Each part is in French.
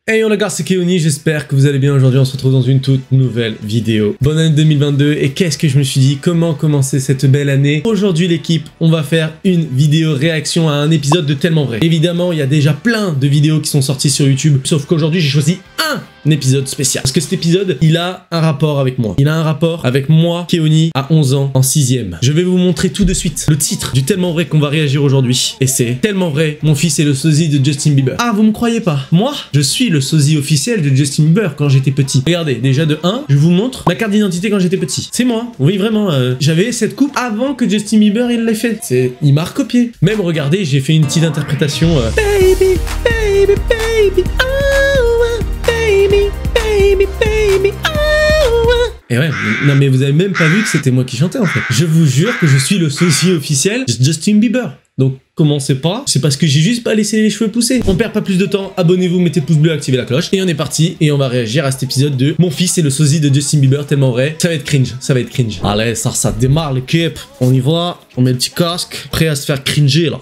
Hey yo les gars, c'est Keoni, j'espère que vous allez bien. Aujourd'hui on se retrouve dans une toute nouvelle vidéo. Bonne année 2022, et qu'est-ce que je me suis dit, comment commencer cette belle année. Aujourd'hui l'équipe, on va faire une vidéo réaction à un épisode de Tellement Vrai. Évidemment, il y a déjà plein de vidéos qui sont sorties sur YouTube, sauf qu'aujourd'hui j'ai choisi un épisode spécial. Parce que cet épisode, il a un rapport avec moi. Il a un rapport avec moi, Keoni, à 11 ans, en 6ème. Je vais vous montrer tout de suite le titre du Tellement Vrai qu'on va réagir aujourd'hui. Et c'est Tellement Vrai, mon fils est le sosie de Justin Bieber. Ah, vous me croyez pas? Moi, je suis le sosie officiel de Justin Bieber quand j'étais petit. Regardez, déjà de 1, je vous montre ma carte d'identité quand j'étais petit. C'est moi. Oui, vraiment, j'avais cette coupe avant que Justin Bieber il l'ait fait. Il m'a recopié. Même, regardez, j'ai fait une petite interprétation. Baby, baby, baby, oh, baby, baby, baby, oh. Et ouais, non mais vous avez même pas vu que c'était moi qui chantais en fait. Je vous jure que je suis le sosie officiel de Justin Bieber. Donc commencez pas, c'est parce que j'ai juste pas laissé les cheveux pousser. On perd pas plus de temps, abonnez-vous, mettez pouce bleu, activez la cloche. Et on est parti, et on va réagir à cet épisode de Mon fils est le sosie de Justin Bieber, Tellement Vrai. Ça va être cringe, ça va être cringe. Allez, ça démarre l'équipe. On y va, on met le petit casque, prêt à se faire cringer là.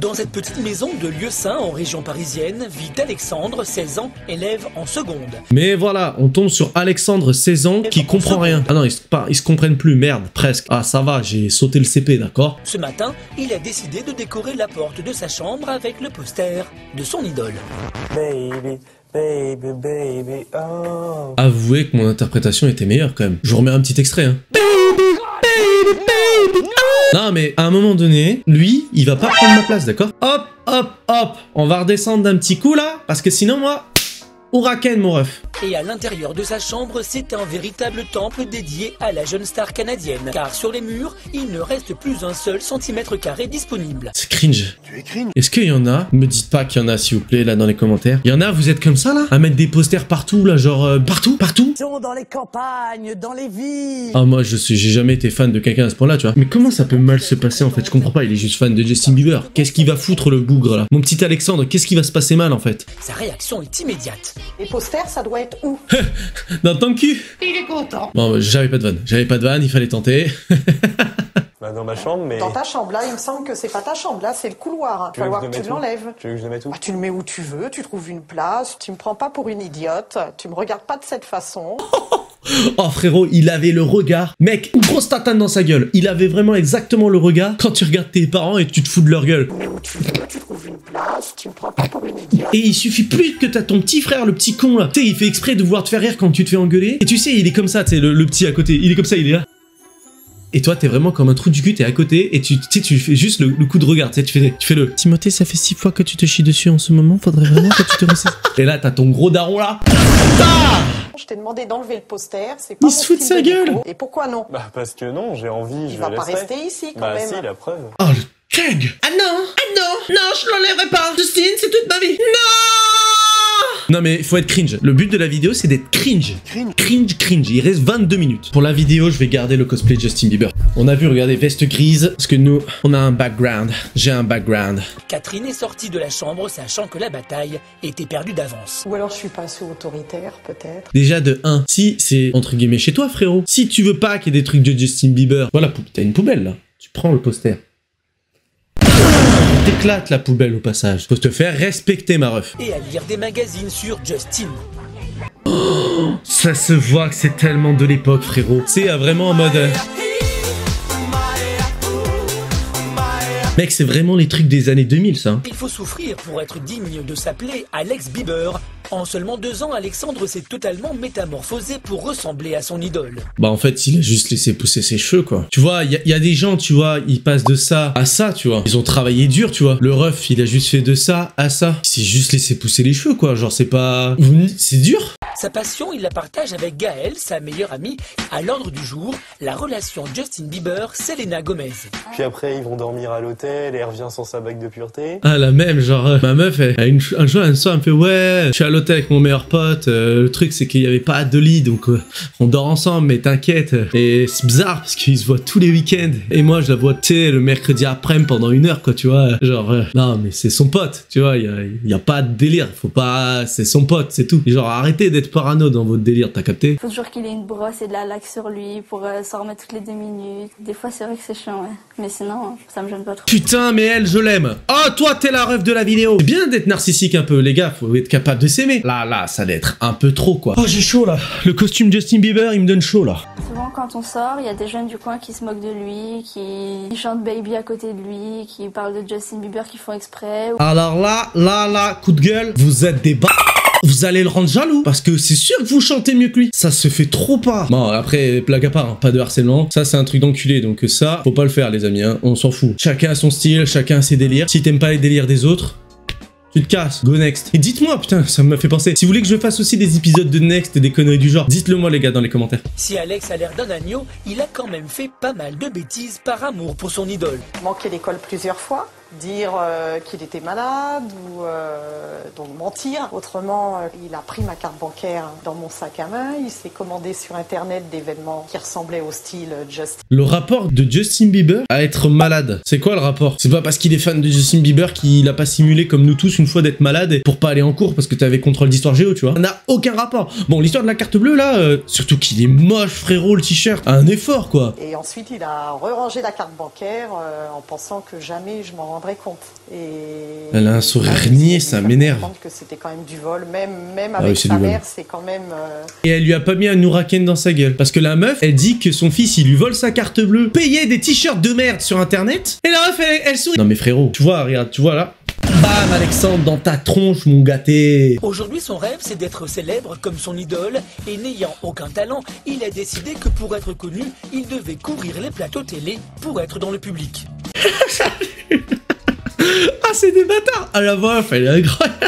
Dans cette petite maison de Lieu-Saint en région parisienne vit Alexandre, 16 ans, élève en seconde. Mais voilà, on tombe sur Alexandre, 16 ans, qui comprend rien. Ah non, ils se comprennent plus, merde, presque. Ah ça va, j'ai sauté le CP, d'accord. Ce matin, il a décidé de décorer la porte de sa chambre avec le poster de son idole. Baby, baby, baby, oh. Avouez que mon interprétation était meilleure quand même. Je vous remets un petit extrait, hein. Baby, baby, baby, oh. Non mais à un moment donné, lui, il va pas prendre ma place, d'accord? Hop, hop, hop. On va redescendre d'un petit coup là, parce que sinon moi, huracan mon ref. Et à l'intérieur de sa chambre, c'est un véritable temple dédié à la jeune star canadienne. Car sur les murs, il ne reste plus un seul centimètre carré disponible. C'est cringe. Tu es cringe. Est-ce qu'il y en a? Me dites pas qu'il y en a s'il vous plaît là dans les commentaires. Il y en a, vous êtes comme ça là? À mettre des posters partout là, genre partout? Dans les campagnes, dans les villes. Ah moi j'ai jamais été fan de quelqu'un à ce point là tu vois. Mais comment ça peut mal se passer en fait? Je comprends pas, il est juste fan de Justin Bieber. Qu'est-ce qu'il va foutre le bougre là? Mon petit Alexandre, qu'est-ce qui va se passer mal en fait? Sa réaction est immédiate. Les posters, ça doit être où? Dans ton cul? Il est content. Bon, j'avais pas de vanne, il fallait tenter. Bah dans ma chambre, mais... Dans ta chambre, là, il me semble que c'est pas ta chambre, là, c'est le couloir. Il va falloir que tu l'enlèves. Tu veux que je le mette où? Bah, tu le mets où tu veux, tu trouves une place, tu me prends pas pour une idiote, tu me regardes pas de cette façon. Oh frérot, il avait le regard. Mec, une grosse tatane dans sa gueule. Il avait vraiment exactement le regard quand tu regardes tes parents et tu te fous de leur gueule. Mais où tu veux, tu trouves une place, tu me prends pas pour une idiote. Et il suffit plus que t'as ton petit frère, le petit con là. Tu sais, il fait exprès de vouloir te faire rire quand tu te fais engueuler. Et tu sais, il est comme ça, tu sais, le petit à côté. Il est comme ça, il est là. Et toi, t'es vraiment comme un trou du cul, t'es à côté et tu fais juste le coup de regard, tu sais, tu fais le... Timothée, ça fait 6 fois que tu te chies dessus en ce moment, faudrait vraiment que tu te ressaisisses. Et là, t'as ton gros daron là. Ah, Je t'ai demandé d'enlever le poster, c'est pas il se fout de sa gueule. Et pourquoi non? Bah parce que non, j'ai envie, Il je va le pas laisserai. rester ici, quand Bah même. si, la preuve. Oh, le keg. Ah non, je l'enlèverai pas. Justine, c'est toute ma vie. Non mais il faut être cringe. Le but de la vidéo, c'est d'être cringe. Cringe. Il reste 22 minutes. Pour la vidéo, je vais garder le cosplay de Justin Bieber. On a vu, regardez, veste grise. Parce que nous, on a un background. J'ai un background. Catherine est sortie de la chambre sachant que la bataille était perdue d'avance. Ou alors je suis pas assez autoritaire, peut-être. Déjà de 1, si c'est entre guillemets chez toi, frérot. Si tu veux pas qu'il y ait des trucs de Justin Bieber, voilà, t'as une poubelle là. Tu prends le poster. T'éclates la poubelle au passage. Faut te faire respecter, ma ref. Et à lire des magazines sur Justin. Ça se voit que c'est tellement de l'époque, frérot. C'est vraiment en mode... Mec, c'est vraiment les trucs des années 2000, ça. Hein. Il faut souffrir pour être digne de s'appeler Alex Bieber. En seulement 2 ans, Alexandre s'est totalement métamorphosé pour ressembler à son idole. Bah en fait, il a juste laissé pousser ses cheveux, quoi. Tu vois, il y a des gens, tu vois, ils passent de ça à ça, tu vois. Ils ont travaillé dur, tu vois. Le ref, il a juste fait de ça à ça. Il s'est juste laissé pousser les cheveux, quoi. Genre, c'est pas... C'est dur. Sa passion, il la partage avec Gaëlle, sa meilleure amie. À l'ordre du jour, la relation Justin Bieber-Selena Gomez. Puis après, ils vont dormir à l'hôtel et elle revient sans sa bague de pureté. Ah, la même, genre, ma meuf, un jour, elle me sort, elle me fait, ouais, je suis à l'hôtel avec mon meilleur pote, le truc, c'est qu'il y avait pas de lit, donc on dort ensemble, mais t'inquiète. Et c'est bizarre, parce qu'ils se voient tous les week-ends. Et moi, je la vois, tu sais, le mercredi après-midi pendant 1 heure, quoi, tu vois. Genre, non, mais c'est son pote, tu vois, il y a pas de délire, faut pas... C'est son pote, c'est tout. Et genre, arrêtez d'être être parano dans votre délire, t'as capté? Faut toujours qu'il ait une brosse et de la laque sur lui pour s'en remettre toutes les 2 minutes. Des fois, c'est vrai que c'est chiant, ouais. Mais sinon, ça me gêne pas trop. Putain, mais elle, je l'aime. Oh, toi, t'es la ref de la vidéo. C'est bien d'être narcissique un peu, les gars. Faut être capable de s'aimer. Là, ça allait être un peu trop, quoi. Oh, j'ai chaud, là. Le costume Justin Bieber, il me donne chaud, là. Souvent, quand on sort, il y a des jeunes du coin qui se moquent de lui, qui chantent Baby à côté de lui, qui parlent de Justin Bieber qui font exprès. Alors là, coup de gueule, vous êtes des vous allez le rendre jaloux, parce que c'est sûr que vous chantez mieux que lui. Ça se fait trop pas. Bon, après, blague à part, hein, pas de harcèlement. Ça, c'est un truc d'enculé, donc ça, faut pas le faire, les amis, hein. On s'en fout. Chacun a son style, chacun a ses délires. Si t'aimes pas les délires des autres, tu te casses, go next. Et dites-moi, putain, ça m'a fait penser. Si vous voulez que je fasse aussi des épisodes de next et des conneries du genre, dites-le moi, les gars, dans les commentaires. Si Alex a l'air d'un agneau, il a quand même fait pas mal de bêtises par amour pour son idole. Manquer l'école plusieurs fois, dire qu'il était malade ou donc mentir. Autrement, il a pris ma carte bancaire dans mon sac à main, il s'est commandé sur internet des vêtements qui ressemblaient au style Justin. Le rapport de Justin Bieber à être malade, c'est quoi le rapport? C'est pas parce qu'il est fan de Justin Bieber qu'il a pas simulé comme nous tous une fois d'être malade pour pas aller en cours parce que t'avais contrôle d'histoire géo, tu vois. Ça n'a aucun rapport. Bon, l'histoire de la carte bleue là, surtout qu'il est moche, frérot, le t-shirt, un effort quoi. Et ensuite, il a re-rangé la carte bancaire en pensant que jamais je m'en rendrais compte. Et elle a un sourire niais, ça m'énerve. Que c'était quand même du vol, même avec sa mère, c'est quand même. Et elle lui a pas mis un Nouraken dans sa gueule, parce que la meuf, elle dit que son fils, il lui vole sa carte bleue, payait des t-shirts de merde sur internet, et la meuf, elle sourit. Non mais frérot, tu vois, regarde, tu vois là. Bam, Alexandre, dans ta tronche, mon gâté. Aujourd'hui, son rêve, c'est d'être célèbre comme son idole, et n'ayant aucun talent, il a décidé que pour être connu, il devait courir les plateaux télé pour être dans le public. Ah, c'est des bâtards. Ah, la voix off, elle est incroyable.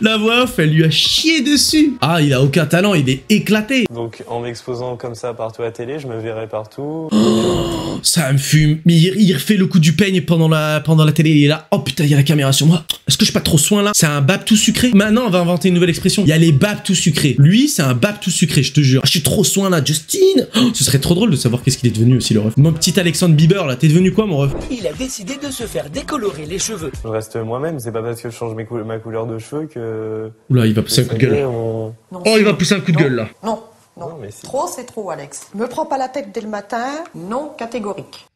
La voix off, elle lui a chié dessus. Ah, il a aucun talent, il est éclaté. Donc en m'exposant comme ça partout à la télé, je me verrai partout. Oh, ça me fume. Il refait le coup du peigne pendant la télé. Il est là. Oh putain, il y a la caméra sur moi. Est-ce que je suis pas trop soin là? C'est un bab tout sucré. Maintenant, on va inventer une nouvelle expression. Il y a les babs tout sucrés. Lui, c'est un bab tout sucré, je te jure. Ah, je suis trop soin là, Justin. Oh, ce serait trop drôle de savoir qu'est-ce qu'il est devenu aussi, le ref. Mon petit Alexandre Bieber là, t'es devenu quoi, mon ref? Il a décidé de se faire décolorer les cheveux. Je reste moi-même, c'est pas parce que je change ma couleur de cheveux que... Oula, il va pousser un coup de gueule. Non, Oh, il va pousser un coup de gueule là. Non, Non, mais si. Trop, c'est trop, Alex. Me prends pas la tête dès le matin. Non, catégorique.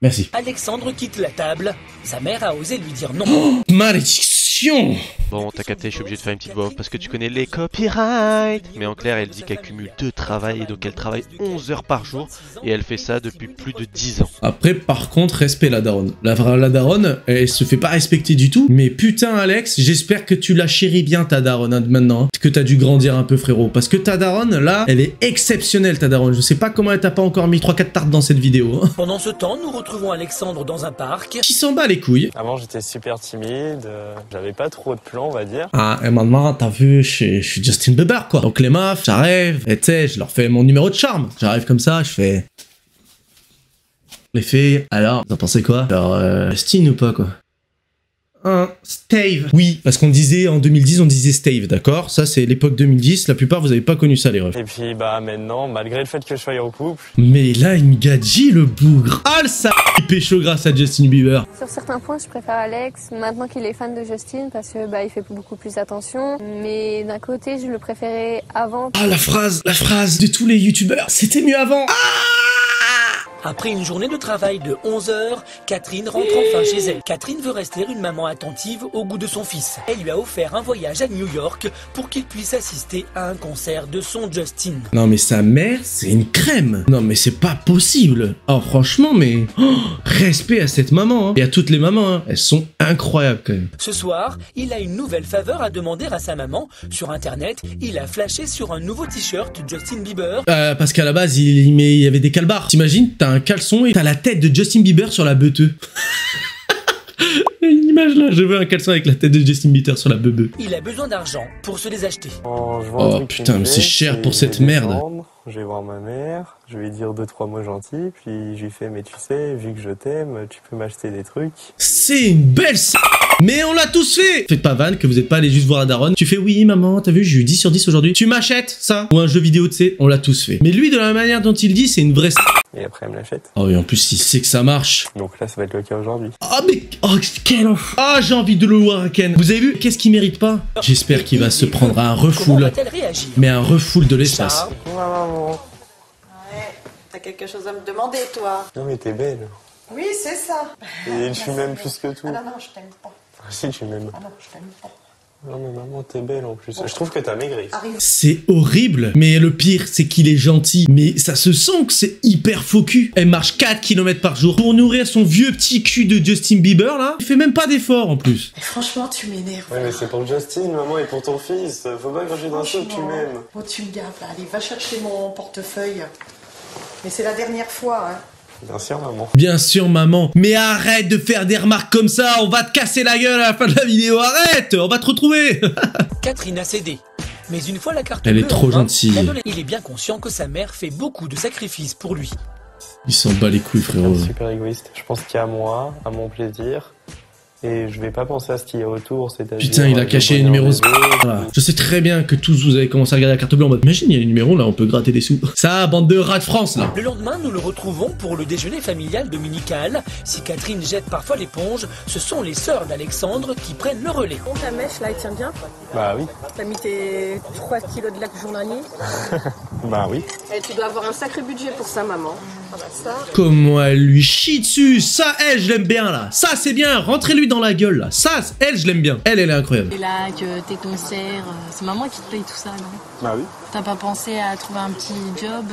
Merci. Alexandre quitte la table. Sa mère a osé lui dire non. Malédiction. Bon, t'as capté, je suis obligé de faire une petite voix off parce que tu connais les copyrights. Mais en clair, elle dit qu'elle cumule 2 travails et donc elle travaille 11 heures par jour et elle fait ça depuis plus de 10 ans. Après, par contre, respect la daronne. La daronne, elle se fait pas respecter du tout. Mais putain, Alex, j'espère que tu la chéris bien, ta daronne, hein, maintenant. Hein. Que t'as dû grandir un peu, frérot. Parce que ta daronne, là, elle est exceptionnelle, ta daronne. Je sais pas comment elle t'a pas encore mis 3-4 tartes dans cette vidéo. Hein. Pendant ce temps, nous retrouvons Alexandre dans un parc. Qui s'en bat les couilles. Avant, j'étais super timide, j'avais pas trop de plans, on va dire. Ah, et maintenant, t'as vu, je suis Justin Bieber, quoi. Donc les meufs, j'arrive, et tu sais, je leur fais mon numéro de charme. J'arrive comme ça, je fais... Les filles, alors, vous en pensez quoi? Alors, Justin ou pas, quoi? Stave. Oui, parce qu'on disait, en 2010, on disait Stave, d'accord? Ça, c'est l'époque 2010, la plupart, vous avez pas connu ça, les refs. Et puis, bah, maintenant, malgré le fait que je sois en couple... Mais là, il me gadget, le bougre. Ah, le sale pécho grâce à Justin Bieber. Sur certains points, je préfère Alex, maintenant qu'il est fan de Justin, parce que il fait beaucoup plus attention. Mais d'un côté, je le préférais avant. Ah, la phrase de tous les youtubeurs, c'était mieux avant. Ah! Après une journée de travail de 11 heures, Catherine rentre enfin chez elle. Catherine veut rester une maman attentive au goût de son fils. Elle lui a offert un voyage à New York pour qu'il puisse assister à un concert de son Justin. Non mais sa mère, c'est une crème. Non mais c'est pas possible. Oh franchement, mais... Oh, respect à cette maman, hein. Et à toutes les mamans, hein. Elles sont incroyables quand même. Ce soir, il a une nouvelle faveur à demander à sa maman. Sur internet, il a flashé sur un nouveau t-shirt Justin Bieber. Parce qu'à la base, il y avait des calbars. T'imagines, t'as un caleçon et t'as la tête de Justin Bieber sur la beuteux. Une image là, je veux un caleçon avec la tête de Justin Bieber sur la beubeu. Il a besoin d'argent pour se les acheter. Oh putain, mais c'est cher pour cette merde. Je vais voir ma mère, je vais lui dire 2-3 mots gentils, puis je lui fais, mais tu sais, vu que je t'aime, tu peux m'acheter des trucs. C'est une belle Mais on l'a tous fait. Faites pas vanne que vous êtes pas allé juste voir la daronne. Tu fais oui maman, t'as vu, j'ai eu 10 sur 10 aujourd'hui. Tu m'achètes ça? Ou un jeu vidéo, tu sais, on l'a tous fait. Mais lui, de la manière dont il dit, c'est une vraie... Et après, elle me l'achète. Oh, et en plus, il sait que ça marche. Donc là, ça va être le cas aujourd'hui. Oh, mais... Oh, quel enf... Ah, j'ai envie de le voir à Ken. Vous avez vu? Qu'est-ce qu'il mérite pas? J'espère qu'il va se prendre un Comment refoul. va-t-elle réagir? Mais un refoul de l'espace. Maman. Ouais, t'as quelque chose à me demander, toi? Non, mais t'es belle. Oui, c'est ça. Et tu m'aimes plus que tout. Ah non, non, je t'aime pas. Ah, si, tu m'aimes. Ah non, je t'aime pas. Non, mais maman, t'es belle en plus. Je trouve que t'as maigri. Arrive. C'est horrible. Mais le pire, c'est qu'il est gentil. Mais ça se sent que c'est hyper faux cul. Elle marche 4 km par jour pour nourrir son vieux petit cul de Justin Bieber, là. Il fait même pas d'effort, en plus. Mais franchement, tu m'énerves. Ouais, mais c'est pour Justin, maman, et pour ton fils. Faut pas cracher d'un seau que tu m'aimes. Oh, tu me gaves, là. Allez, va chercher mon portefeuille. Mais c'est la dernière fois, hein. Bien sûr, maman. Bien sûr, maman. Mais arrête de faire des remarques comme ça. On va te casser la gueule à la fin de la vidéo. Arrête. On va te retrouver. Catherine a cédé. Mais une fois la carte Elle est bleue trop en main, gentille. il est bien conscient que sa mère fait beaucoup de sacrifices pour lui. Il s'en bat les couilles, frérot. Super égoïste. Je pense qu'il y a moi, à mon plaisir. Et je vais pas penser à ce qu'il y a autour, c'est-à-dire... Putain, il a caché les numéros. Voilà. Je sais très bien que tous vous avez commencé à regarder la carte bleue en mode imagine, il y a les numéros là, on peut gratter des sous. Ça, bande de rats de France là. Le lendemain, nous le retrouvons pour le déjeuner familial dominical. Si Catherine jette parfois l'éponge, ce sont les sœurs d'Alexandre qui prennent le relais. Bon, ta mèche là, elle tient bien. Bah oui. T'as mis tes 3 kilos de lac journalier. Bah oui. Et tu dois avoir un sacré budget pour ça, maman. Ah bah ça. Comment elle lui chie dessus. Ça, elle, je l'aime bien là. Ça, c'est bien. Rentrez-lui dans la gueule là. Ça, elle, je l'aime bien. Elle est incroyable. Tes lacs, tes concerts, c'est maman qui te paye tout ça, non? Bah oui. T'as pas pensé à trouver un petit job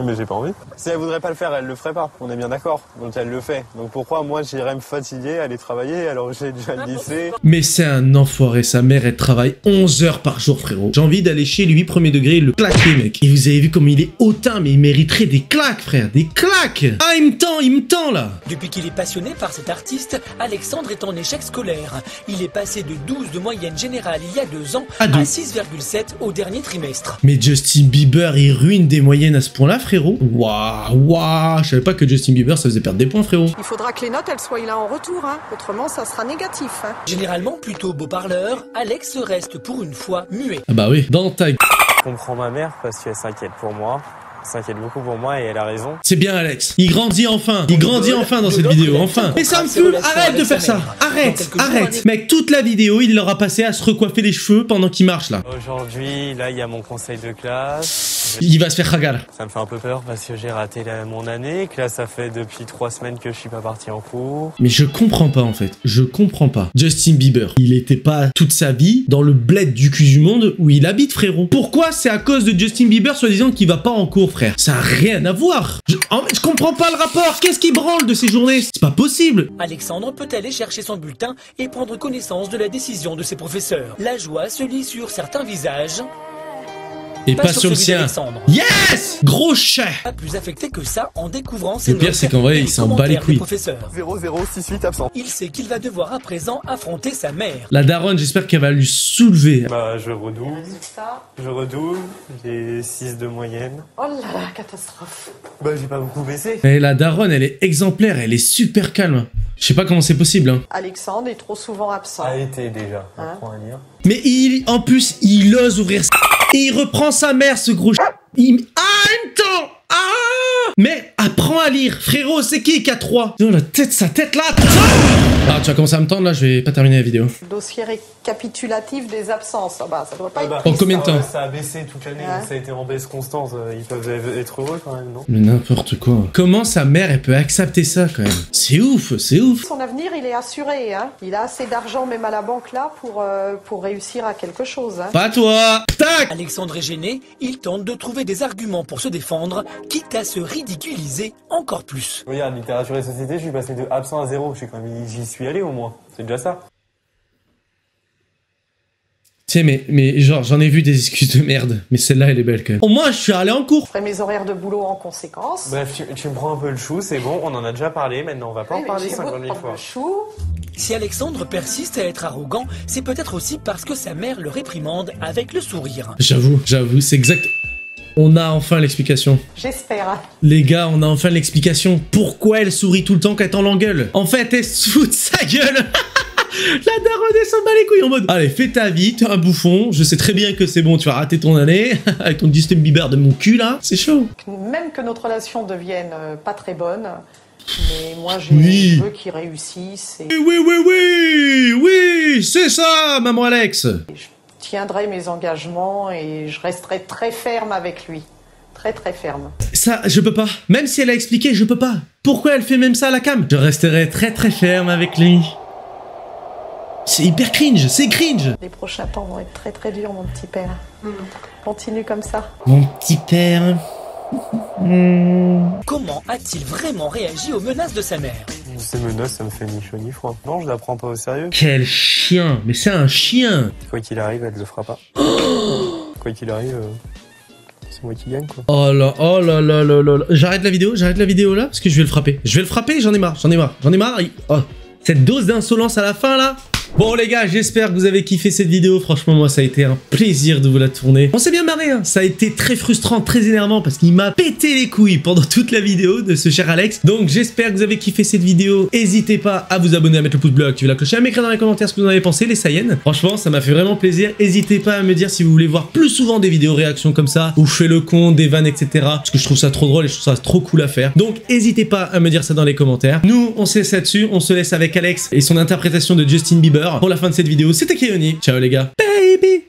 Mais j'ai pas envie. Si elle voudrait pas le faire, elle le ferait pas. On est bien d'accord. Donc elle le fait. Donc pourquoi moi j'irais me fatiguer, aller travailler alors que j'ai déjà le lycée? Mais c'est un enfoiré, sa mère, elle travaille 11 heures par jour, frérot. J'ai envie d'aller chez lui, premier degré, le claquer, mec. Et vous avez vu comme il est hautain, mais il mériterait des claques, frère, des claques. Ah, il me tend, là. Depuis qu'il est passionné par cet artiste, Alexandre est en échec scolaire. Il est passé de 12 de moyenne générale il y a 2 ans À à 2. 6,7 au dernier trimestre. Mais Justin Bieber, il ruine des moyennes à ce point-là, frérot. Waouh, je savais pas que Justin Bieber, ça faisait perdre des points, frérot. Il faudra que les notes, elles soient là en retour, hein. Autrement, ça sera négatif, hein. Généralement plutôt beau parleur, Alex reste pour une fois muet. Ah bah oui, dans ta... Je comprends ma mère parce qu'elle s'inquiète pour moi. Elle s'inquiète beaucoup pour moi et elle a raison. C'est bien, Alex. Il grandit enfin. Il grandit enfin dans cette vidéo, enfin. Mais ça me fume. Arrête de faire ça. Arrête. Mec, toute la vidéo, il l'aura passé à se recoiffer les cheveux pendant qu'il marche, là. Aujourd'hui, là, il y a mon conseil de classe. Il va se faire ragal. Ça me fait un peu peur parce que j'ai raté mon année. Que là, ça fait depuis 3 semaines que je suis pas parti en cours. Mais je comprends pas, en fait. Je comprends pas. Justin Bieber, il était pas toute sa vie dans le bled du cul du monde où il habite, frérot. Pourquoi c'est à cause de Justin Bieber, soi-disant, qu'il va pas en cours, frère? Ça a rien à voir. Je comprends pas le rapport. Qu'est-ce qui branle de ces journées? C'est pas possible. Alexandre peut aller chercher son bulletin et prendre connaissance de la décision de ses professeurs. La joie se lit sur certains visages. Et pas sur le celui sien. d'Alexandre. Yes! Gros chat! Pas plus affecté que ça en découvrant ses Le pire, notes c'est qu'en vrai, et il les s'en bat les commentaires des couilles. professeurs. 0068 absent. Il sait qu'il va devoir à présent affronter sa mère. La daronne, j'espère qu'elle va lui soulever. Bah, je redouble. Résultat. Je redouble. J'ai 6 de moyenne. Oh là là, catastrophe. Bah, j'ai pas beaucoup baissé. Et la daronne, elle est exemplaire. Elle est super calme. Je sais pas comment c'est possible, hein. Alexandre est trop souvent absent. A été déjà. Hein? Apprends à lire. Mais en plus, il ose ouvrir et il reprend sa mère, ce gros il me tend. Ah! Mais apprends à lire, frérot, c'est qui a 3? Non, sa tête là. Ah, tu vas commencer à me tendre là, je vais pas terminer la vidéo. Dossier récapitulatif des absences. Ah bah, ça doit pas être En combien de temps? Ça a baissé toute l'année, Ouais. donc ça a été en baisse constante. Ils peuvent être heureux quand même, non? Mais n'importe quoi. Comment sa mère, elle peut accepter ça quand même? C'est ouf, c'est ouf. Son avenir, il est assuré, hein. Il a assez d'argent, même à la banque là, pour réussir à quelque chose, hein. Pas toi. Tac! Alexandre est gêné, il tente de trouver des arguments pour se défendre, quitte à se ridiculiser encore plus. Regarde, littérature et société, je suis passé de absent à 0. J'y suis allé au moins. C'est déjà ça. Tu sais, mais genre, j'en ai vu des excuses de merde. Mais celle-là, elle est belle quand même. Au moins, je suis allé en cours. Je ferai mes horaires de boulot en conséquence. Bref, tu me prends un peu le chou, c'est bon, on en a déjà parlé, maintenant on va pas en parler 50 000 fois. Chou. Si Alexandre persiste à être arrogant, c'est peut-être aussi parce que sa mère le réprimande avec le sourire. J'avoue, c'est exact. On a enfin l'explication. J'espère. Les gars, on a enfin l'explication. Pourquoi elle sourit tout le temps quand elle t'en l'engueule? En fait, elle se fout de sa gueule. La daronne elle s'en bat les couilles en mode allez fais ta vie, t'es un bouffon, je sais très bien que c'est bon, tu vas rater ton année avec ton Justin Bieber de mon cul là, c'est chaud. Même que notre relation devienne pas très bonne, mais moi je veux qu'il réussisse. Et... Oui, c'est ça, maman Alex. Je tiendrai mes engagements et je resterai très ferme avec lui. Très ferme. Ça, je peux pas. Même si elle a expliqué, je peux pas. Pourquoi elle fait même ça à la cam? Je resterai très ferme avec lui. C'est hyper cringe, c'est cringe. Les prochains temps vont être très durs, mon petit père. Continue comme ça. Mon petit père. Comment a-t-il vraiment réagi aux menaces de sa mère? Ces menaces, ça me fait ni chaud ni froid. Non, je la prends pas au sérieux. Quel chien, mais c'est un chien. Quoi qu'il arrive, elle le fera pas. Quoi qu'il arrive, c'est moi qui gagne, quoi. Oh là. J'arrête la vidéo là, parce que je vais le frapper. J'en ai marre. Oh, cette dose d'insolence à la fin là. Bon les gars, j'espère que vous avez kiffé cette vidéo. Franchement, moi, ça a été un plaisir de vous la tourner. On s'est bien marré, hein. Ça a été très frustrant, très énervant parce qu'il m'a pété les couilles pendant toute la vidéo de ce cher Alex. Donc, j'espère que vous avez kiffé cette vidéo. N'hésitez pas à vous abonner, à mettre le pouce bleu, activer la cloche et à m'écrire dans les commentaires ce que vous en avez pensé, les Saiyans. Franchement, ça m'a fait vraiment plaisir. N'hésitez pas à me dire si vous voulez voir plus souvent des vidéos réactions comme ça, où je fais le con, des vannes, etc. Parce que je trouve ça trop drôle et je trouve ça trop cool à faire. Donc, n'hésitez pas à me dire ça dans les commentaires. Nous, on se laisse là-dessus. On se laisse avec Alex et son interprétation de Justin Bieber. Pour la fin de cette vidéo, c'était Keoni. Ciao les gars. Baby.